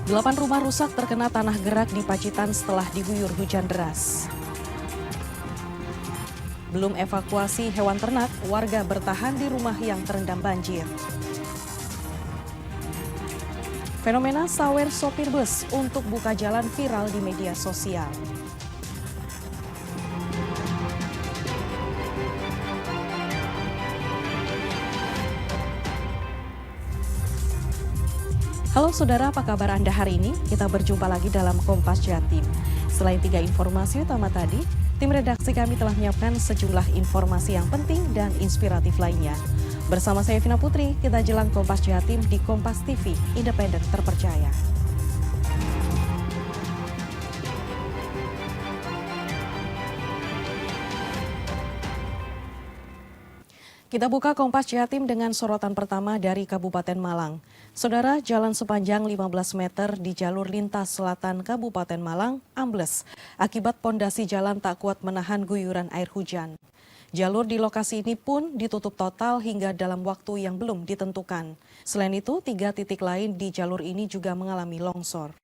8 rumah rusak terkena tanah gerak di Pacitan setelah diguyur hujan deras. Belum evakuasi hewan ternak, warga bertahan di rumah yang terendam banjir. Fenomena sawer sopir bus untuk buka jalan viral di media sosial. Halo saudara, apa kabar Anda hari ini? Kita berjumpa lagi dalam Kompas Jatim. Selain 3 informasi utama tadi, tim redaksi kami telah menyiapkan sejumlah informasi yang penting dan inspiratif lainnya. Bersama saya Vina Putri, kita jelang Kompas Jatim di Kompas TV, independen terpercaya. Kita buka Kompas Jatim dengan sorotan pertama dari Kabupaten Malang. Saudara, jalan sepanjang 15 meter di jalur lintas selatan Kabupaten Malang ambles akibat pondasi jalan tak kuat menahan guyuran air hujan. Jalur di lokasi ini pun ditutup total hingga dalam waktu yang belum ditentukan. Selain itu, 3 titik lain di jalur ini juga mengalami longsor.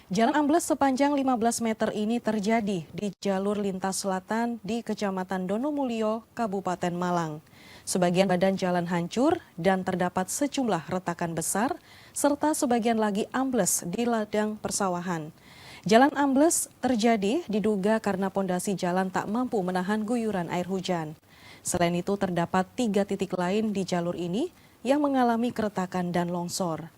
Jalan ambles sepanjang 15 meter ini terjadi di jalur lintas selatan di Kecamatan Donomulyo, Kabupaten Malang. Sebagian badan jalan hancur dan terdapat sejumlah retakan besar, serta sebagian lagi ambles di ladang persawahan. Jalan ambles terjadi diduga karena pondasi jalan tak mampu menahan guyuran air hujan. Selain itu terdapat 3 titik lain di jalur ini yang mengalami keretakan dan longsor.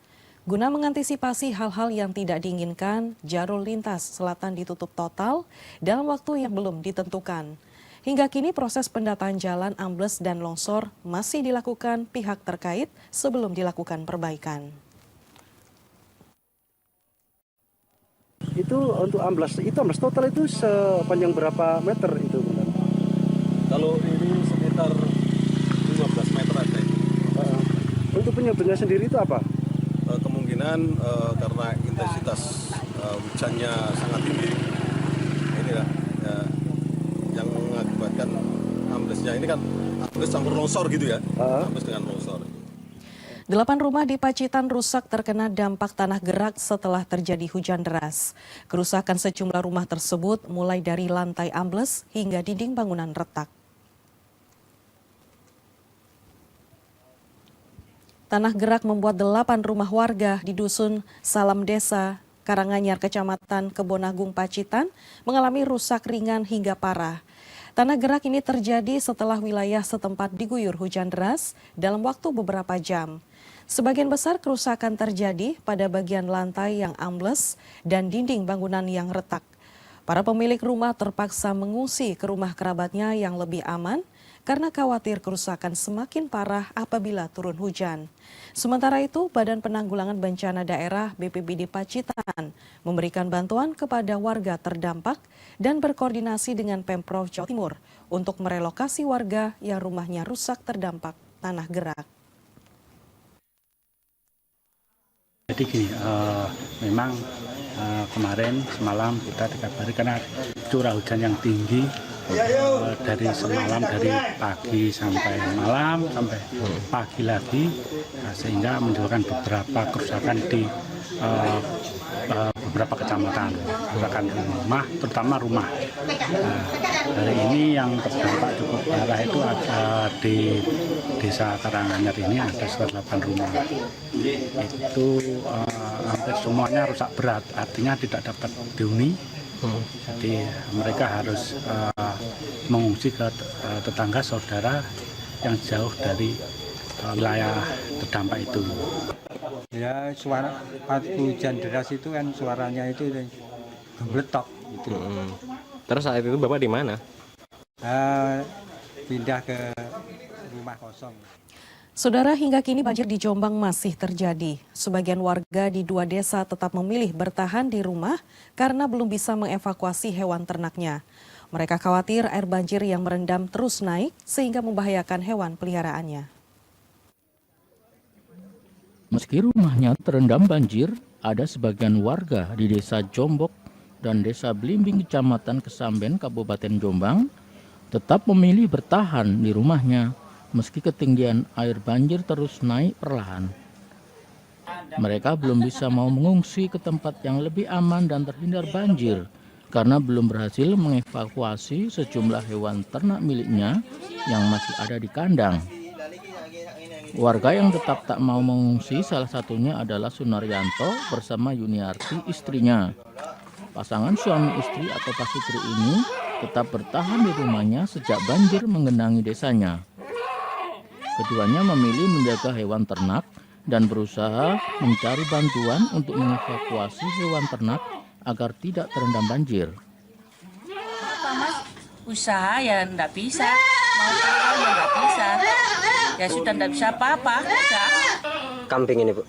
Guna mengantisipasi hal-hal yang tidak diinginkan, jalur lintas selatan ditutup total dalam waktu yang belum ditentukan. Hingga kini proses pendataan jalan ambles dan longsor masih dilakukan pihak terkait sebelum dilakukan perbaikan. Itu untuk ambles total itu sepanjang berapa meter itu? Kalau ini sekitar 15 meter ada. Untuk penyebabnya sendiri itu apa? Kemungkinan karena intensitas hujannya sangat tinggi, ini ya, yang mengakibatkan amblesnya ini kan ambles campur longsor gitu ya, ambles dengan longsor. 8 rumah di Pacitan rusak terkena dampak tanah gerak setelah terjadi hujan deras. Kerusakan sejumlah rumah tersebut mulai dari lantai ambles hingga dinding bangunan retak. Tanah gerak membuat 8 rumah warga di Dusun Salam Desa, Karanganyar, Kecamatan Kebonagung, Pacitan mengalami rusak ringan hingga parah. Tanah gerak ini terjadi setelah wilayah setempat diguyur hujan deras dalam waktu beberapa jam. Sebagian besar kerusakan terjadi pada bagian lantai yang ambles dan dinding bangunan yang retak. Para pemilik rumah terpaksa mengungsi ke rumah kerabatnya yang lebih aman karena khawatir kerusakan semakin parah apabila turun hujan. Sementara itu, Badan Penanggulangan Bencana Daerah BPBD Pacitan memberikan bantuan kepada warga terdampak dan berkoordinasi dengan Pemprov Jawa Timur untuk merelokasi warga yang rumahnya rusak terdampak tanah gerak. Jadi gini, memang kemarin semalam kita dikabari karena curah hujan yang tinggi dari semalam, dari pagi sampai malam sampai pagi lagi, sehingga menimbulkan beberapa kerusakan di beberapa kecamatan, kerusakan rumah, terutama rumah. Hari ini yang terdampak cukup parah itu ada di Desa Karanganyar ini ada 8 rumah. Itu hampir semuanya rusak berat, artinya tidak dapat dihuni. Jadi mereka harus mengungsi ke tetangga saudara yang jauh dari wilayah terdampak itu. Ya, suara hujan deras itu kan suaranya itu gembletok gitu. Terus saat itu Bapak di mana? Pindah ke rumah kosong. Saudara, hingga kini banjir di Jombang masih terjadi. Sebagian warga di 2 desa tetap memilih bertahan di rumah karena belum bisa mengevakuasi hewan ternaknya. Mereka khawatir air banjir yang merendam terus naik sehingga membahayakan hewan peliharaannya. Meski rumahnya terendam banjir, ada sebagian warga di Desa Jombok dan Desa Blimbing, Kecamatan Kesamben, Kabupaten Jombang, tetap memilih bertahan di rumahnya meski ketinggian air banjir terus naik perlahan. Mereka belum bisa mau mengungsi ke tempat yang lebih aman dan terhindar banjir karena belum berhasil mengevakuasi sejumlah hewan ternak miliknya yang masih ada di kandang. Warga yang tetap tak mau mengungsi salah satunya adalah Sunaryanto bersama Yuniarti istrinya. Pasangan suami istri atau pasutri ini tetap bertahan di rumahnya sejak banjir menggenangi desanya. Keduanya memilih menjaga hewan ternak dan berusaha mencari bantuan untuk mengevakuasi hewan ternak agar tidak terendam banjir. Apa Mas? Usaha ya enggak bisa, mau tolong ya enggak bisa. Ya sudah enggak bisa apa-apa, udah. Kambing ini, Bu?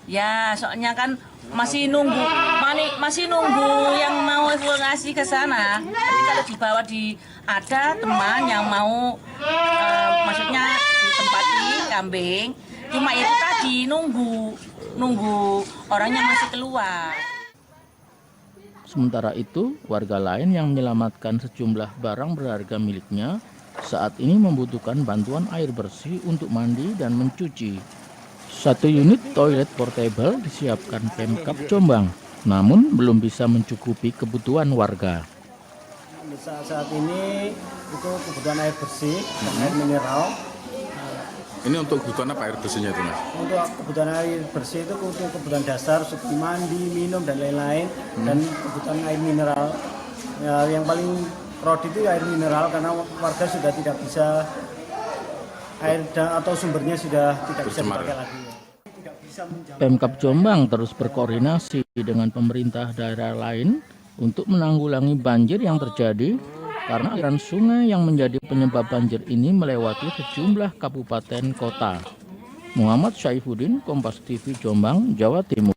Ya soalnya kan masih nunggu yang mau evaluasi ke sana. Jadi kalau dibawa ada teman yang mau maksudnya ditempati kambing. Cuma itu tadi nunggu orangnya masih keluar. Sementara itu, warga lain yang menyelamatkan sejumlah barang berharga miliknya saat ini membutuhkan bantuan air bersih untuk mandi dan mencuci. 1 unit toilet portable disiapkan Pemkab Jombang, namun belum bisa mencukupi kebutuhan warga. Saat ini itu kebutuhan air bersih dan air mineral. Ini untuk kebutuhan apa air bersihnya itu, Mas? Untuk kebutuhan air bersih itu untuk kebutuhan dasar seperti mandi, minum dan lain-lain, dan kebutuhan air mineral. Ya, yang paling prodi itu air mineral karena warga sudah tidak bisa atau sumbernya sudah tidak bisa dipakai lagi. Pemkab Jombang terus berkoordinasi dengan pemerintah daerah lain untuk menanggulangi banjir yang terjadi karena aliran sungai yang menjadi penyebab banjir ini melewati sejumlah kabupaten kota. Muhammad Syaifuddin, Kompas TV Jombang, Jawa Timur.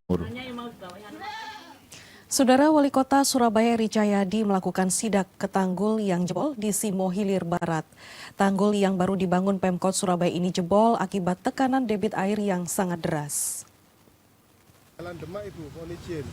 Saudara Wali Kota Surabaya Eri Cahyadi melakukan sidak ke tanggul yang jebol di Simo Hilir Barat. Tanggul yang baru dibangun Pemkot Surabaya ini jebol akibat tekanan debit air yang sangat deras. Jalan Demak, Ibu, mohon izin.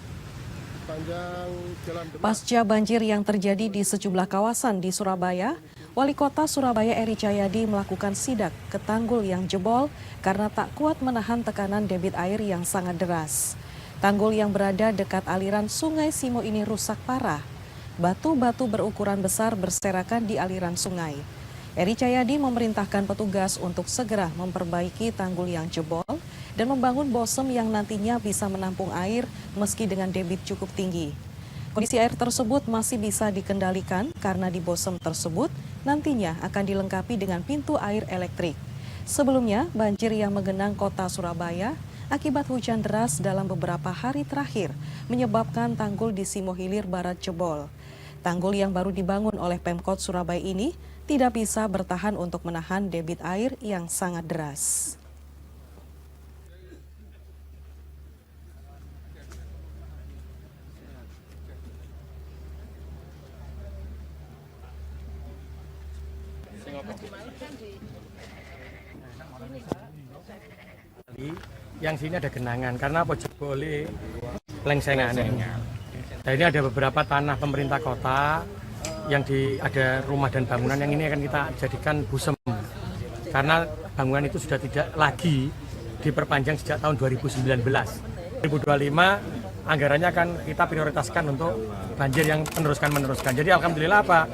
Panjang Jalan Demak. Pasca banjir yang terjadi di sejumlah kawasan di Surabaya, Wali Kota Surabaya Eri Cahyadi melakukan sidak ke tanggul yang jebol karena tak kuat menahan tekanan debit air yang sangat deras. Tanggul yang berada dekat aliran Sungai Simo ini rusak parah. Batu-batu berukuran besar berserakan di aliran sungai. Eri Cahyadi memerintahkan petugas untuk segera memperbaiki tanggul yang jebol dan membangun bosem yang nantinya bisa menampung air meski dengan debit cukup tinggi. Kondisi air tersebut masih bisa dikendalikan karena di bosem tersebut nantinya akan dilengkapi dengan pintu air elektrik. Sebelumnya, banjir yang menggenang kota Surabaya akibat hujan deras dalam beberapa hari terakhir menyebabkan tanggul di Simo Hilir Barat jebol. Tanggul yang baru dibangun oleh Pemkot Surabaya ini tidak bisa bertahan untuk menahan debit air yang sangat deras. Yang sini ada genangan karena apa jebole lengsengan. Nah, ini ada beberapa tanah pemerintah kota yang ada rumah dan bangunan yang ini akan kita jadikan busem karena bangunan itu sudah tidak lagi diperpanjang sejak tahun 2019. 2025 anggarannya akan kita prioritaskan untuk banjir yang meneruskan. Jadi alhamdulillah apa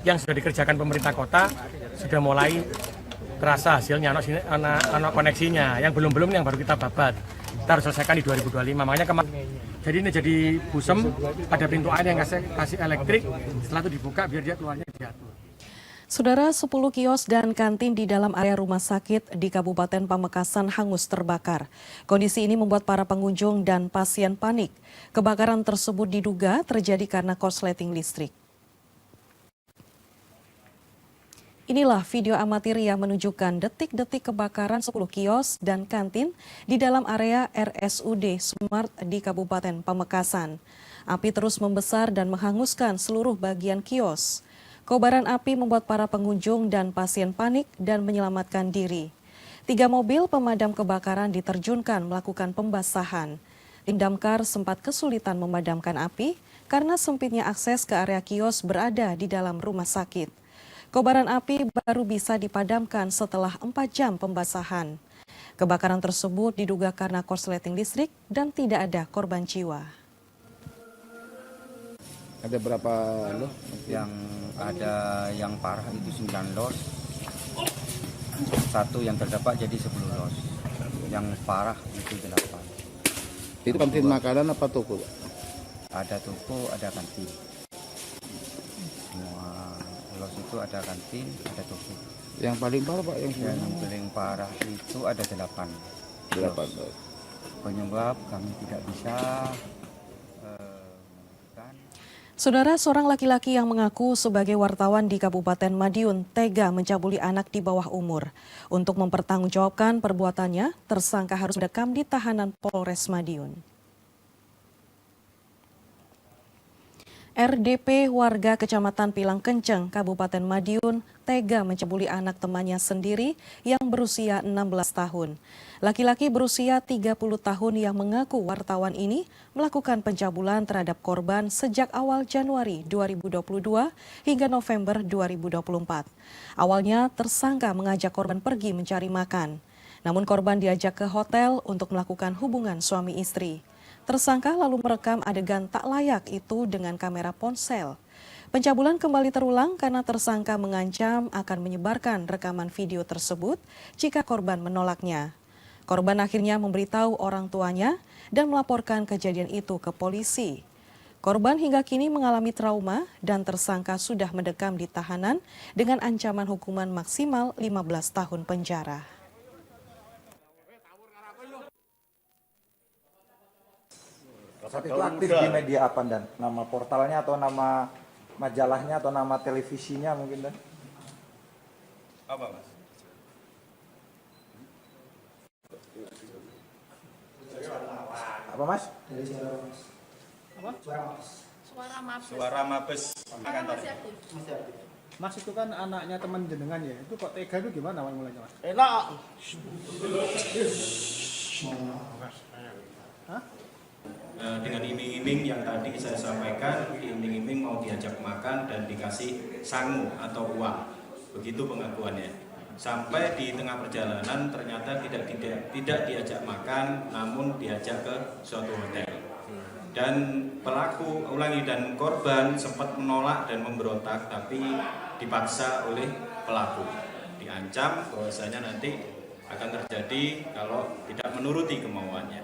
yang sudah dikerjakan pemerintah kota sudah mulai terasa hasilnya, anak koneksinya, yang belum yang baru kita babat. Kita harus selesaikan di 2025, makanya jadi ini jadi busem, ada pintu air yang kasih elektrik, setelah itu dibuka biar dia keluarnya diatur. Saudara, 10 kios dan kantin di dalam area rumah sakit di Kabupaten Pamekasan hangus terbakar. Kondisi ini membuat para pengunjung dan pasien panik. Kebakaran tersebut diduga terjadi karena korsleting listrik. Inilah video amatir yang menunjukkan detik-detik kebakaran 10 kios dan kantin di dalam area RSUD Smart di Kabupaten Pamekasan. Api terus membesar dan menghanguskan seluruh bagian kios. Kobaran api membuat para pengunjung dan pasien panik dan menyelamatkan diri. 3 mobil pemadam kebakaran diterjunkan melakukan pembasahan. Tim damkar sempat kesulitan memadamkan api karena sempitnya akses ke area kios berada di dalam rumah sakit. Kobaran api baru bisa dipadamkan setelah 4 jam pembasahan. Kebakaran tersebut diduga karena korsleting listrik dan tidak ada korban jiwa. Ada berapa lo? Yang ada yang parah itu 9 los, satu yang terdampak jadi 10 los, yang parah itu 8. Itu kantin makanan apa toko? Ada toko, ada kantin. Semua los itu ada kantin, ada toko. Yang paling parah Pak? Yang paling parah itu ada 8. 8. Penyebab kami tidak bisa Saudara, seorang laki-laki yang mengaku sebagai wartawan di Kabupaten Madiun tega mencabuli anak di bawah umur. Untuk mempertanggungjawabkan perbuatannya, tersangka harus mendekam di tahanan Polres Madiun. RDP warga Kecamatan Pilang Kenceng, Kabupaten Madiun, tega mencabuli anak temannya sendiri yang berusia 16 tahun. Laki-laki berusia 30 tahun yang mengaku wartawan ini melakukan pencabulan terhadap korban sejak awal Januari 2022 hingga November 2024. Awalnya tersangka mengajak korban pergi mencari makan. Namun korban diajak ke hotel untuk melakukan hubungan suami istri. Tersangka lalu merekam adegan tak layak itu dengan kamera ponsel. Pencabulan kembali terulang karena tersangka mengancam akan menyebarkan rekaman video tersebut jika korban menolaknya. Korban akhirnya memberitahu orang tuanya dan melaporkan kejadian itu ke polisi. Korban hingga kini mengalami trauma dan tersangka sudah mendekam di tahanan dengan ancaman hukuman maksimal 15 tahun penjara. Saat itu aktif di media apa Dan? Nama portalnya atau nama majalahnya atau nama televisinya mungkin Dan? Apa Mas? Apa Mas? Apa? Suara Mabes kantor. Mas itu kan anaknya teman jenengan ya, itu kok tega itu gimana awal mulanya Mas? Enak. Dengan iming-iming yang tadi saya sampaikan, iming-iming mau diajak makan dan dikasih sangu atau uang, begitu pengakuannya. Sampai di tengah perjalanan ternyata tidak diajak makan, namun diajak ke suatu hotel. Dan pelaku dan korban sempat menolak dan memberontak, tapi dipaksa oleh pelaku. Diancam bahwasanya nanti akan terjadi kalau tidak menuruti kemauannya.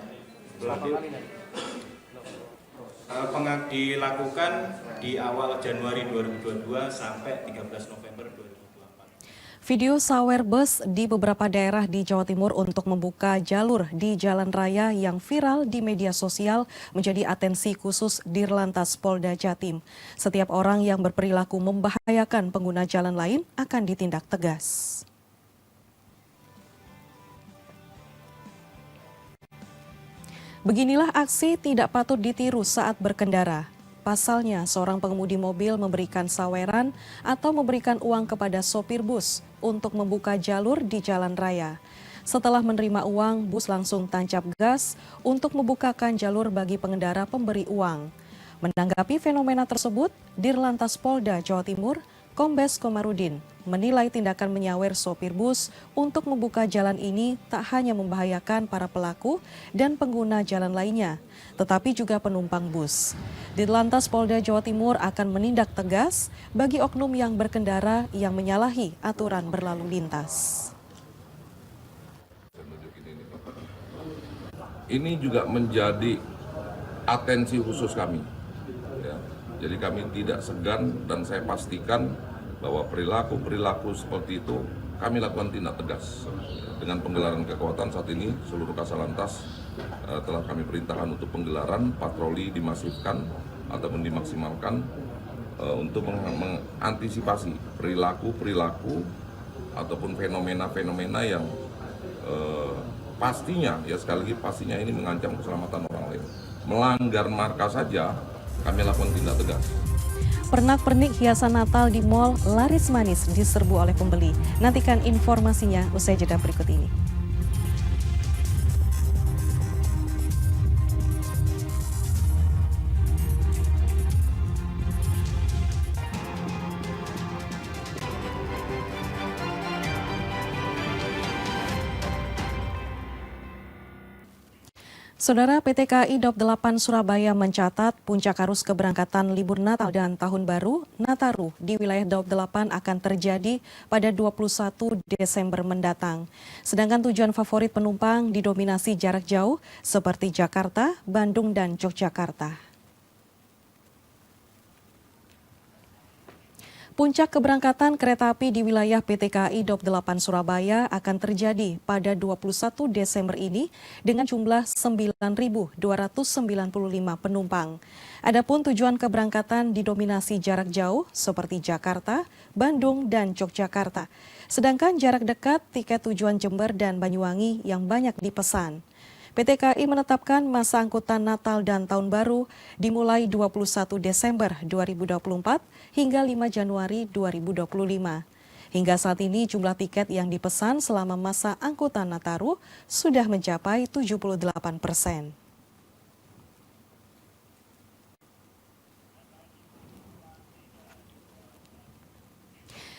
Dilakukan di awal Januari 2022 sampai 13 November 2024. Video sawer bus di beberapa daerah di Jawa Timur untuk membuka jalur di jalan raya yang viral di media sosial menjadi atensi khusus Dirlantas Polda Jatim. Setiap orang yang berperilaku membahayakan pengguna jalan lain akan ditindak tegas. Beginilah aksi tidak patut ditiru saat berkendara. Pasalnya, seorang pengemudi mobil memberikan saweran atau memberikan uang kepada sopir bus untuk membuka jalur di jalan raya. Setelah menerima uang, bus langsung tancap gas untuk membukakan jalur bagi pengendara pemberi uang. Menanggapi fenomena tersebut, Dirlantas Polda Jawa Timur, Kombes Komarudin, menilai tindakan menyawer sopir bus untuk membuka jalan ini tak hanya membahayakan para pelaku dan pengguna jalan lainnya, tetapi juga penumpang bus. Dirlantas Polda Jawa Timur akan menindak tegas bagi oknum yang berkendara yang menyalahi aturan berlalu lintas. Ini juga menjadi atensi khusus kami. Ya. Jadi kami tidak segan dan saya pastikan bahwa perilaku seperti itu kami lakukan tindak tegas. Dengan penggelaran kekuatan saat ini seluruh Kasalantas telah kami perintahkan untuk penggelaran, patroli dimasifkan ataupun dimaksimalkan untuk mengantisipasi perilaku ataupun fenomena-fenomena yang pastinya, ya sekali lagi pastinya ini mengancam keselamatan orang lain. Melanggar marka saja kami lakukan tindak tegas. Pernak-pernik hiasan Natal di Mall laris manis diserbu oleh pembeli. Nantikan informasinya usai jeda berikut ini. Saudara, PT KAI Daup 8 Surabaya mencatat puncak arus keberangkatan libur Natal dan Tahun Baru Nataru di wilayah Daup 8 akan terjadi pada 21 Desember mendatang. Sedangkan tujuan favorit penumpang didominasi jarak jauh seperti Jakarta, Bandung, dan Yogyakarta. Puncak keberangkatan kereta api di wilayah PT KAI Daup 8 Surabaya akan terjadi pada 21 Desember ini dengan jumlah 9.295 penumpang. Adapun tujuan keberangkatan didominasi jarak jauh seperti Jakarta, Bandung, dan Yogyakarta. Sedangkan jarak dekat tiket tujuan Jember dan Banyuwangi yang banyak dipesan. PT KAI menetapkan masa angkutan Natal dan Tahun Baru dimulai 21 Desember 2024 hingga 5 Januari 2025. Hingga saat ini jumlah tiket yang dipesan selama masa angkutan Nataru sudah mencapai 78%.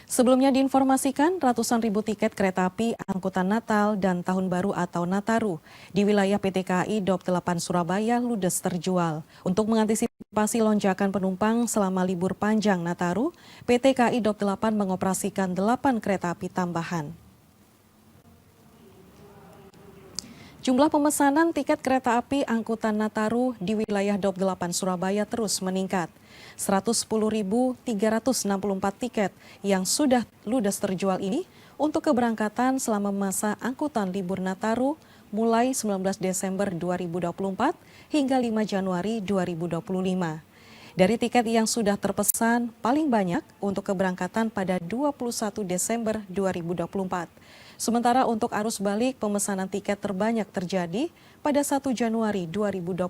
Sebelumnya diinformasikan ratusan ribu tiket kereta api angkutan Natal dan Tahun Baru atau Nataru di wilayah PT KAI Daup 8 Surabaya ludes terjual. Untuk mengantisipasi lonjakan penumpang selama libur panjang Nataru, PT KAI Daup 8 mengoperasikan 8 kereta api tambahan. Jumlah pemesanan tiket kereta api angkutan Nataru di wilayah Daup 8 Surabaya terus meningkat. 110.364 tiket yang sudah ludes terjual ini untuk keberangkatan selama masa angkutan libur Nataru mulai 19 Desember 2024 hingga 5 Januari 2025. Dari tiket yang sudah terpesan, paling banyak untuk keberangkatan pada 21 Desember 2024. Sementara untuk arus balik, pemesanan tiket terbanyak terjadi pada 1 Januari 2025.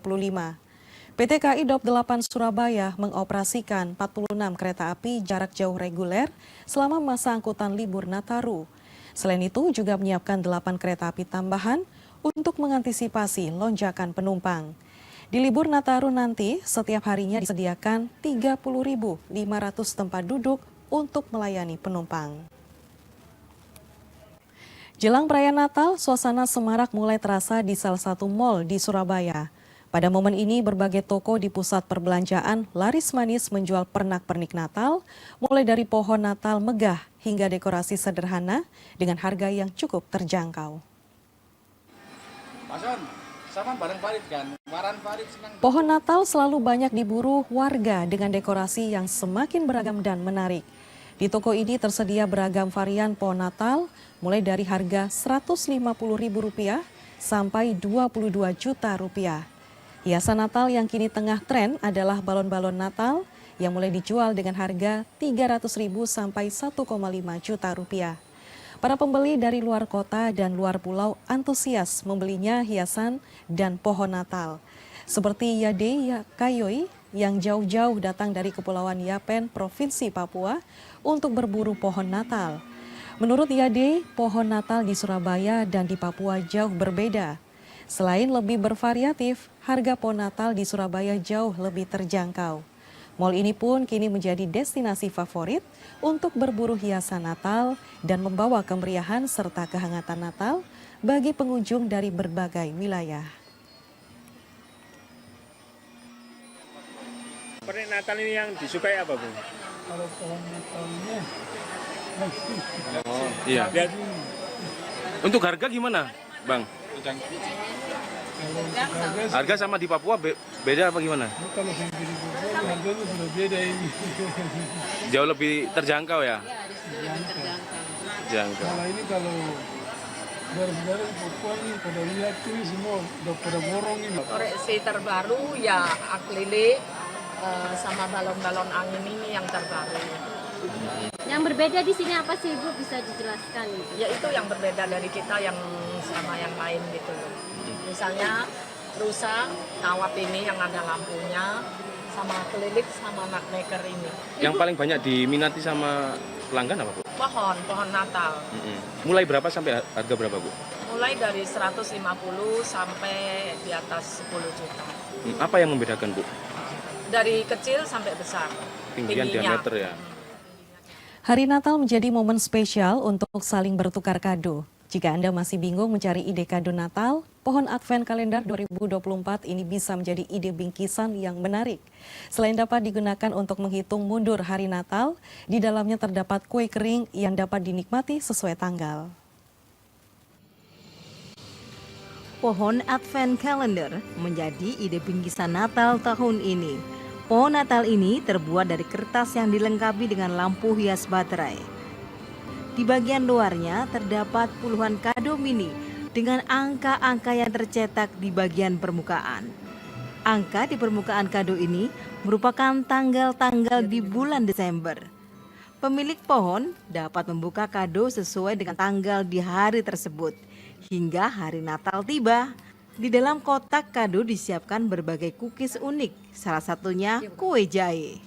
PT KAI Daup 8 Surabaya mengoperasikan 46 kereta api jarak jauh reguler selama masa angkutan libur Nataru. Selain itu juga menyiapkan 8 kereta api tambahan untuk mengantisipasi lonjakan penumpang. Di libur Nataru nanti, setiap harinya disediakan 30.500 tempat duduk untuk melayani penumpang. Jelang perayaan Natal, suasana semarak mulai terasa di salah satu mal di Surabaya. Pada momen ini, berbagai toko di pusat perbelanjaan laris manis menjual pernak-pernik Natal, mulai dari pohon Natal megah hingga dekorasi sederhana dengan harga yang cukup terjangkau. Pohon Natal selalu banyak diburu warga dengan dekorasi yang semakin beragam dan menarik. Di toko ini tersedia beragam varian pohon Natal, mulai dari harga Rp150.000 sampai Rp22 juta. Hiasan Natal yang kini tengah tren adalah balon-balon Natal yang mulai dijual dengan harga Rp300.000 sampai Rp1,5 juta. Para pembeli dari luar kota dan luar pulau antusias membelinya hiasan dan pohon Natal. Seperti Yade Kayoi yang jauh-jauh datang dari Kepulauan Yapen, Provinsi Papua untuk berburu pohon Natal. Menurut Yade, pohon Natal di Surabaya dan di Papua jauh berbeda. Selain lebih bervariatif, harga pohon Natal di Surabaya jauh lebih terjangkau. Mal ini pun kini menjadi destinasi favorit untuk berburu hiasan Natal dan membawa kemeriahan serta kehangatan Natal bagi pengunjung dari berbagai wilayah. Pernik Natal ini yang disukai apa, Bu? Kalau pohon Natalnya, Oh iya. Untuk harga gimana, Bang? Harga sama di Papua beda apa gimana? kalau yang di Papua harganya sudah beda ini. Jauh lebih terjangkau ya? Terjangkau. Kalau ini kalau saudara-saudara di Papua ini pada lihat ini semua udah pada borong ini. Koreksi terbaru ya akrilik sama balon-balon angin ini yang terbaru. Yang berbeda di sini apa sih, Ibu, bisa dijelaskan? Ya itu yang berbeda dari kita yang sama yang lain gitu. Misalnya rusa kawat ini yang ada lampunya, sama kelilik sama nutmaker ini. Yang paling banyak diminati sama pelanggan apa, Bu? Pohon Natal. Mulai berapa sampai harga berapa, Bu? Mulai dari 150 sampai di atas 10 juta. Apa yang membedakan, Bu? Dari kecil sampai besar. Tinggian diameter ya? Hari Natal menjadi momen spesial untuk saling bertukar kado. Jika Anda masih bingung mencari ide kado Natal, pohon Advent kalender 2024 ini bisa menjadi ide bingkisan yang menarik. Selain dapat digunakan untuk menghitung mundur hari Natal, di dalamnya terdapat kue kering yang dapat dinikmati sesuai tanggal. Pohon Advent Calendar menjadi ide bingkisan Natal tahun ini. Pohon Natal ini terbuat dari kertas yang dilengkapi dengan lampu hias baterai. Di bagian luarnya terdapat puluhan kado mini dengan angka-angka yang tercetak di bagian permukaan. Angka di permukaan kado ini merupakan tanggal-tanggal di bulan Desember. Pemilik pohon dapat membuka kado sesuai dengan tanggal di hari tersebut. Hingga hari Natal tiba, di dalam kotak kado disiapkan berbagai cookies unik, salah satunya kue jahe.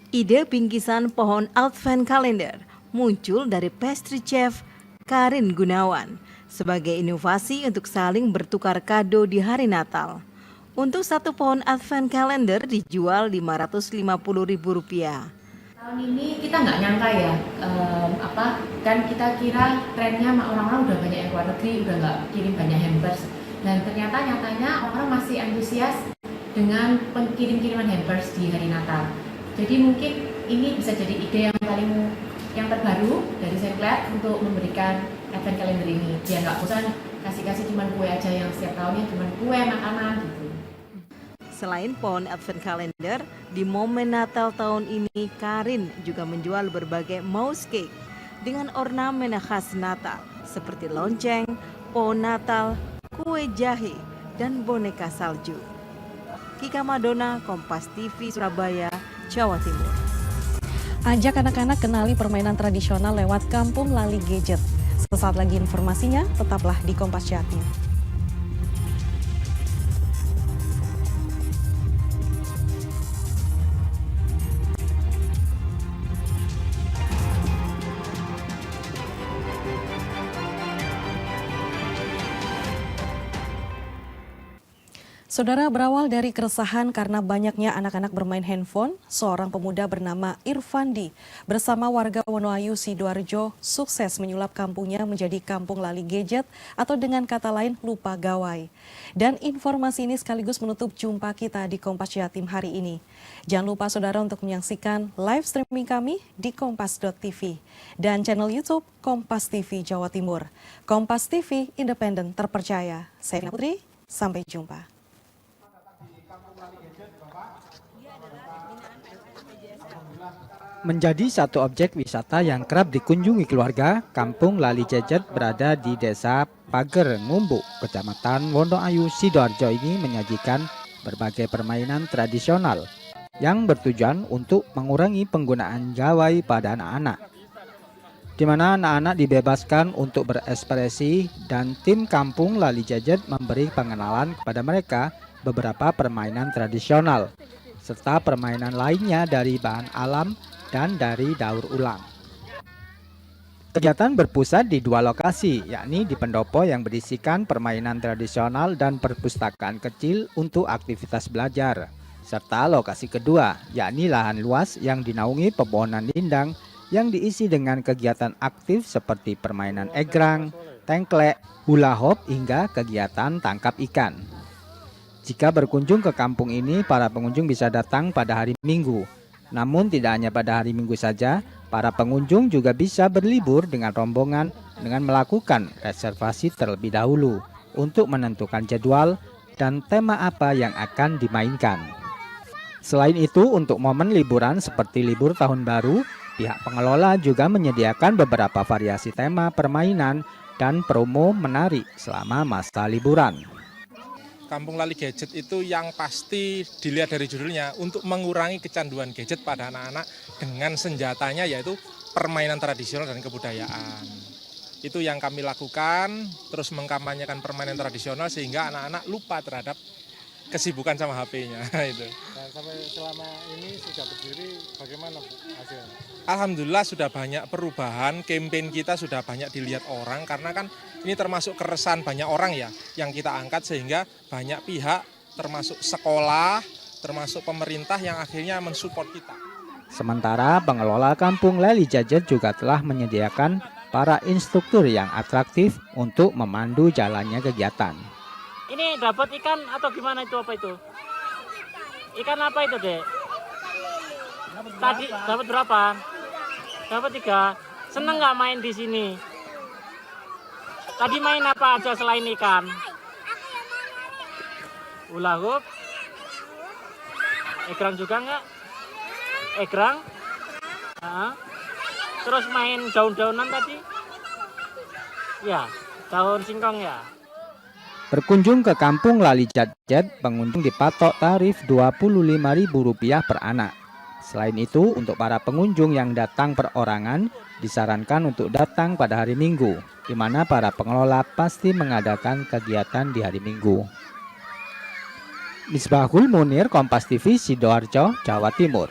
Ide bingkisan pohon Advent Calendar muncul dari pastry chef Karin Gunawan sebagai inovasi untuk saling bertukar kado di hari Natal. Untuk satu pohon Advent Calendar dijual Rp550.000. Tahun ini kita nggak nyangka ya, kan kita kira trennya orang-orang udah banyak yang keluar negeri, udah nggak kirim banyak hampers, dan ternyata nyatanya orang masih antusias dengan kirim-kiriman hampers di hari Natal. Jadi mungkin ini bisa jadi ide yang terbaru dari Sengklet untuk memberikan Advent Calendar ini. Biar nggak bosan kasih cuma kue aja yang setiap tahunnya cuma kue makanan gitu. Selain pohon Advent Calendar, di momen Natal tahun ini Karin juga menjual berbagai mouse cake dengan ornamen khas Natal seperti lonceng, pohon Natal, kue jahe, dan boneka salju. Kika Madona, Kompas TV, Surabaya, Jawa Timur. Ajak anak-anak kenali permainan tradisional lewat Kampung Lali Gadget. Sesaat lagi informasinya, tetaplah di Kompas Jatim. Saudara, berawal dari keresahan karena banyaknya anak-anak bermain handphone, seorang pemuda bernama Irfandi bersama warga Wonoayu, Sidoarjo sukses menyulap kampungnya menjadi kampung lali gadget atau dengan kata lain lupa gawai. Dan informasi ini sekaligus menutup jumpa kita di Kompas Jatim hari ini. Jangan lupa saudara untuk menyaksikan live streaming kami di kompas.tv dan channel YouTube Kompas TV Jawa Timur. Kompas TV, independen, terpercaya. Saya Vina Putri, sampai jumpa. Menjadi satu objek wisata yang kerap dikunjungi keluarga, Kampung Lali Gadget berada di Desa Pager Ngumbu, Kecamatan Wonoayu, Sidoarjo ini menyajikan berbagai permainan tradisional yang bertujuan untuk mengurangi penggunaan gawai pada anak-anak. Di mana anak-anak dibebaskan untuk berekspresi dan tim Kampung Lali Gadget memberi pengenalan kepada mereka beberapa permainan tradisional serta permainan lainnya dari bahan alam dan dari daur ulang. Kegiatan berpusat di dua lokasi, yakni di pendopo yang berisikan permainan tradisional dan perpustakaan kecil untuk aktivitas belajar, serta lokasi kedua, yakni lahan luas yang dinaungi pepohonan lindang yang diisi dengan kegiatan aktif seperti permainan egrang, tengklek, hula hop hingga kegiatan tangkap ikan. Jika berkunjung ke kampung ini, para pengunjung bisa datang pada hari Minggu. Namun tidak hanya pada hari Minggu saja, para pengunjung juga bisa berlibur dengan rombongan dengan melakukan reservasi terlebih dahulu untuk menentukan jadwal dan tema apa yang akan dimainkan. Selain itu, untuk momen liburan seperti libur tahun baru, pihak pengelola juga menyediakan beberapa variasi tema permainan dan promo menarik selama masa liburan. Kampung Lali Gadget itu yang pasti dilihat dari judulnya untuk mengurangi kecanduan gadget pada anak-anak dengan senjatanya yaitu permainan tradisional dan kebudayaan. Itu yang kami lakukan, terus mengkampanyekan permainan tradisional sehingga anak-anak lupa terhadap kesibukan sama HP-nya. Itu. Nah, sampai selama ini sudah berdiri, bagaimana hasilnya? Alhamdulillah sudah banyak perubahan, campaign kita sudah banyak dilihat orang karena kan ini termasuk keresahan banyak orang ya yang kita angkat sehingga banyak pihak termasuk sekolah, termasuk pemerintah yang akhirnya mensupport kita. Sementara pengelola Kampung Lali Gadget juga telah menyediakan para instruktur yang atraktif untuk memandu jalannya kegiatan. Ini dapat ikan atau gimana itu, apa itu? Ikan apa itu, Dek? Tadi dapat berapa? Dapat 3. Seneng nggak main di sini? Tadi main apa aja selain ikan? Hula hoop? Egrang juga nggak? Egrang? Terus main daun-daunan tadi? Ya, daun singkong ya. Berkunjung ke kampung Lali Jatjet, pengunjung dipatok tarif Rp25.000 per anak. Selain itu, untuk para pengunjung yang datang perorangan, disarankan untuk datang pada hari Minggu, di mana para pengelola pasti mengadakan kegiatan di hari Minggu. Misbahul Munir, Kompas TV, Sidoarjo, Jawa Timur.